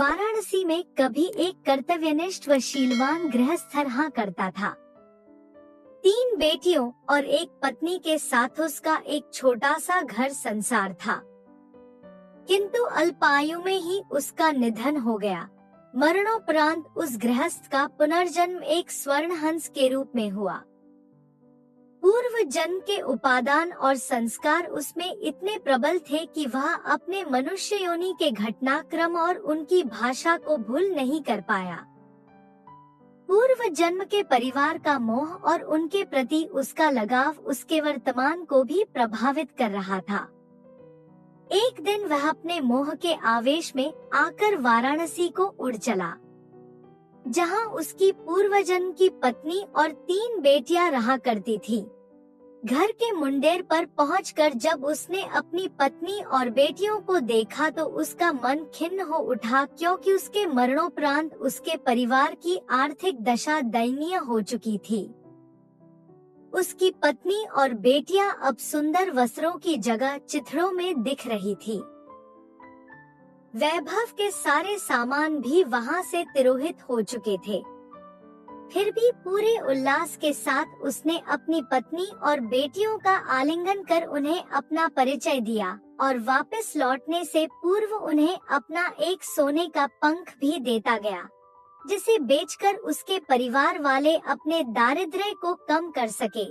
वाराणसी में कभी एक कर्तव्यनिष्ठ व शीलवान गृहस्थ रहा करता था। 3 बेटियों और एक पत्नी के साथ उसका एक छोटा सा घर संसार था। किंतु अल्पायु में ही उसका निधन हो गया। मरणोपरांत उस गृहस्थ का पुनर्जन्म एक स्वर्ण हंस के रूप में हुआ। पूर्व जन्म के उपादान और संस्कार उसमें इतने प्रबल थे कि वह अपने मनुष्य योनि के घटनाक्रम और उनकी भाषा को भूल नहीं कर पाया। पूर्व जन्म के परिवार का मोह और उनके प्रति उसका लगाव उसके वर्तमान को भी प्रभावित कर रहा था। एक दिन वह अपने मोह के आवेश में आकर वाराणसी को उड़ चला, जहां उसकी पूर्व जन्म की पत्नी और 3 बेटियां रहा करती थी। घर के मुंडेर पर पहुंचकर जब उसने अपनी पत्नी और बेटियों को देखा तो उसका मन खिन्न हो उठा, क्योंकि उसके मरणोपरांत उसके परिवार की आर्थिक दशा दयनीय हो चुकी थी। उसकी पत्नी और बेटियां अब सुंदर वस्त्रों की जगह चिथड़ों में दिख रही थी। वैभव के सारे सामान भी वहां से तिरोहित हो चुके थे। फिर भी पूरे उल्लास के साथ उसने अपनी पत्नी और बेटियों का आलिंगन कर उन्हें अपना परिचय दिया और वापस लौटने से पूर्व उन्हें अपना एक सोने का पंख भी देता गया, जिसे बेचकर उसके परिवार वाले अपने दारिद्र्य को कम कर सके।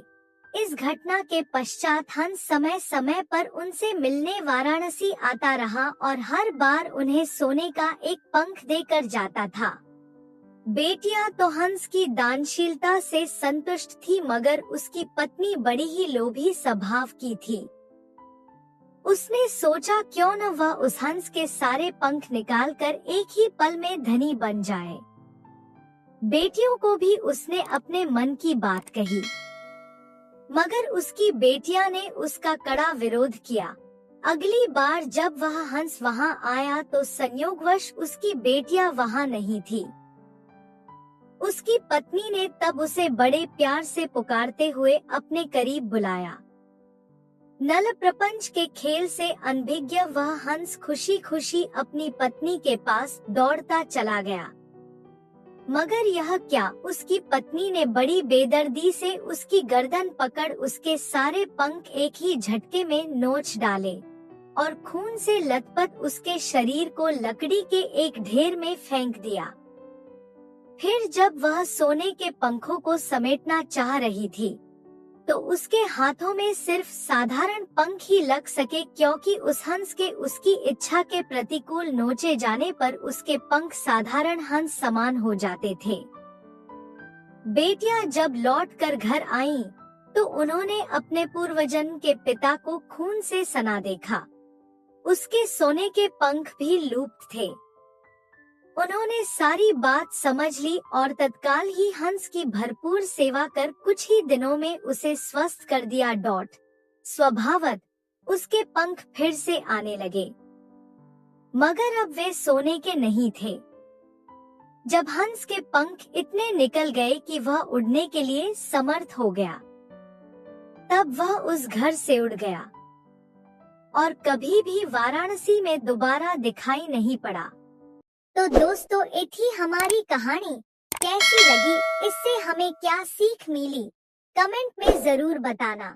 इस घटना के पश्चात हंस समय समय पर उनसे मिलने वाराणसी आता रहा और हर बार उन्हें सोने का एक पंख देकर जाता था। बेटियां तो हंस की दानशीलता से संतुष्ट थी, मगर उसकी पत्नी बड़ी ही लोभी स्वभाव की थी। उसने सोचा क्यों न वह उस हंस के सारे पंख निकालकर एक ही पल में धनी बन जाए। बेटियों को भी उसने अपने मन की बात कही, मगर उसकी बेटियां ने उसका कड़ा विरोध किया। अगली बार जब वह हंस वहां आया तो संयोगवश उसकी बेटियां वहां नहीं थी। उसकी पत्नी ने तब उसे बड़े प्यार से पुकारते हुए अपने करीब बुलाया। नल प्रपंच के खेल से अनभिज्ञ वह हंस खुशी खुशी अपनी पत्नी के पास दौड़ता चला गया, मगर यह क्या, उसकी पत्नी ने बड़ी बेदर्दी से उसकी गर्दन पकड़ उसके सारे पंख एक ही झटके में नोच डाले और खून से लथपथ उसके शरीर को लकड़ी के एक ढेर में फेंक दिया। फिर जब वह सोने के पंखों को समेटना चाह रही थी तो उसके हाथों में सिर्फ साधारण पंख ही लग सके, क्योंकि उस हंस के उसकी इच्छा के प्रतिकूल नोचे जाने पर उसके पंख साधारण हंस समान हो जाते थे। बेटियां जब लौटकर घर आईं, तो उन्होंने अपने पूर्वजन्म के पिता को खून से सना देखा। उसके सोने के पंख भी लुप्त थे। उन्होंने सारी बात समझ ली और तत्काल ही हंस की भरपूर सेवा कर कुछ ही दिनों में उसे स्वस्थ कर दिया। स्वभावत उसके पंख फिर से आने लगे, मगर अब वे सोने के नहीं थे। जब हंस के पंख इतने निकल गए कि वह उड़ने के लिए समर्थ हो गया, तब वह उस घर से उड़ गया और कभी भी वाराणसी में दोबारा दिखाई नहीं पड़ा। तो दोस्तों, ये थी हमारी कहानी। कैसी लगी, इससे हमें क्या सीख मिली, कमेंट में जरूर बताना।